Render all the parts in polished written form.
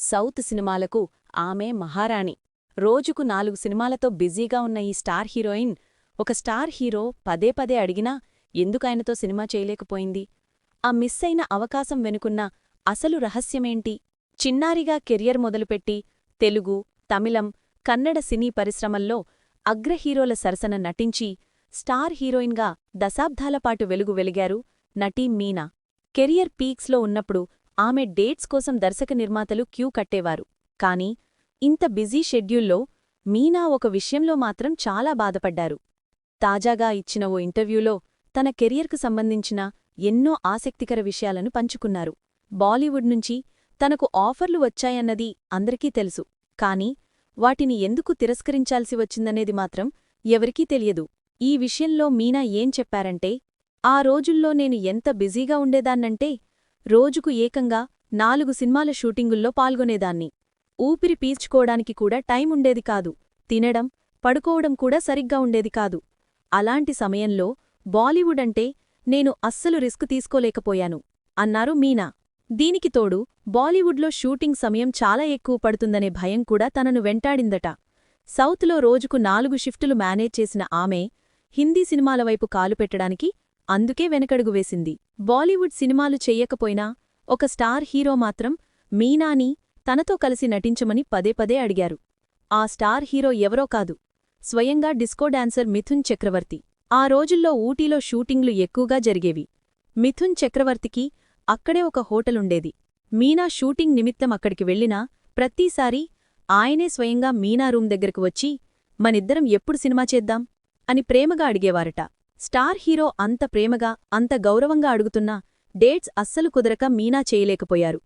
South సినిమాలకు ఆమె మహారాణి. రోజుకు 4 సినిమాలతో బిజీగా ఉన్న ఈ స్టార్ హీరోయిన్ ఒక స్టార్ హీరో పదే పదే అడిగినా ఎందుకాయనతో సినిమా చేయలేకపోయింది? ఆ మిస్ అయిన అవకాశం వెనుకున్న అసలు రహస్యమేంటి? చిన్నారిగా కెరియర్ మొదలుపెట్టి తెలుగు, తమిళం, కన్నడ సినీ పరిశ్రమల్లో అగ్రహీరోల సరసన నటించి స్టార్ హీరోయిన్గా దశాబ్దాలపాటు వెలిగారు నటి మీనా. కెరియర్ పీక్స్లో ఉన్నప్పుడు ఆమె డేట్స్ కోసం దర్శక నిర్మాతలు క్యూ కట్టేవారు. కాని ఇంత బిజీ షెడ్యూల్లో మీనా ఒక విషయంలో మాత్రం చాలా బాధపడ్డారు. తాజాగా ఇచ్చిన ఓ ఇంటర్వ్యూలో తన కెరియర్కు సంబంధించిన ఎన్నో ఆసక్తికర విషయాలను పంచుకున్నారు. బాలీవుడ్ నుంచి తనకు ఆఫర్లు వచ్చాయన్నది అందరికీ తెలుసు. కాని వాటిని ఎందుకు తిరస్కరించాల్సి వచ్చిందనేది మాత్రం ఎవరికీ తెలియదు. ఈ విషయంలో మీనా ఏం చెప్పారంటే, ఆ రోజుల్లో నేను ఎంత బిజీగా ఉండేదాన్నంటే రోజుకు ఏకంగా 4 సినిమాల షూటింగుల్లో పాల్గొనేదాన్ని. ఊపిరి పీల్చుకోవడానికి కూడా టైం ఉండేది కాదు. తినడం, పడుకోవడం కూడా సరిగ్గా ఉండేది కాదు. అలాంటి సమయంలో బాలీవుడ్ అంటే నేను అస్సలు రిస్క్ తీసుకోలేకపోయాను అన్నారు మీనా. దీనికి తోడు బాలీవుడ్లో షూటింగ్ సమయం చాలా ఎక్కువ పడుతుందనే భయం కూడా తనను వెంటాడిందట. సౌత్లో రోజుకు 4 షిఫ్టులు మేనేజ్ చేసిన ఆమె హిందీ సినిమాల వైపు కాలు పెట్టడానికి అందుకే వెనకడుగు వేసింది. బాలీవుడ్ సినిమాలు చెయ్యకపోయినా ఒక స్టార్ హీరో మాత్రం మీనాని తనతో కలిసి నటించమని పదే పదే అడిగారు. ఆ స్టార్ హీరో ఎవరో కాదు, స్వయంగా డిస్కో డాన్సర్ మిథున్ చక్రవర్తి. ఆ రోజుల్లో ఊటీలో షూటింగ్లు ఎక్కువగా జరిగేవి. మిథున్ చక్రవర్తికి అక్కడే ఒక హోటలుండేది. మీనా షూటింగ్ నిమిత్తం అక్కడికి వెళ్లినా ప్రతిసారీ ఆయనే స్వయంగా మీనా రూమ్ దగ్గరకు వచ్చి మనిద్దరం ఎప్పుడు సినిమా చేద్దాం అని ప్రేమగా అడిగేవారట. స్టార్ హీరో అంత ప్రేమగా, అంత గౌరవంగా అడుగుతున్నా డేట్స్ అస్సలు కుదరక మీనా చేయలేకపోయారు.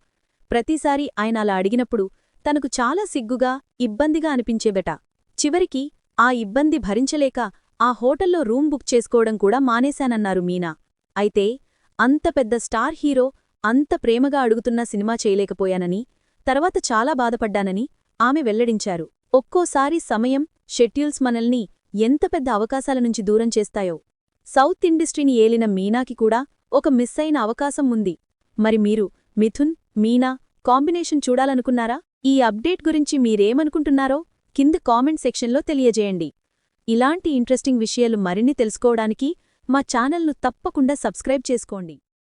ప్రతిసారీ ఆయన అలా అడిగినప్పుడు తనకు చాలా సిగ్గుగా, ఇబ్బందిగా అనిపించేదట. చివరికి ఆ ఇబ్బంది భరించలేక ఆ హోటల్లో రూమ్ బుక్ చేసుకోవడం కూడా మానేశానన్నారు మీనా. అయితే అంత పెద్ద స్టార్ హీరో అంత ప్రేమగా అడుగుతున్నా సినిమా చేయలేకపోయానని, తర్వాత చాలా బాధపడ్డానని ఆమె వెల్లడించారు. ఒక్కోసారి సమయం, షెడ్యూల్స్ మనల్ని ఎంత పెద్ద అవకాశాల నుంచి దూరం చేస్తాయో. సౌత్ ఇండస్ట్రీని ఏలిన మీనాకి కూడా ఒక మిస్ అయిన అవకాశం ఉంది. మరి మీరు మిథున్, మీనా కాంబినేషన్ చూడాలనుకున్నారా? ఈ అప్డేట్ గురించి మీరేమనుకుంటున్నారో కింద కామెంట్ సెక్షన్లో తెలియజేయండి. ఇలాంటి ఇంట్రెస్టింగ్ విషయాలు మరిన్ని తెలుసుకోవడానికి మా ఛానల్ను తప్పకుండా సబ్స్క్రైబ్ చేసుకోండి.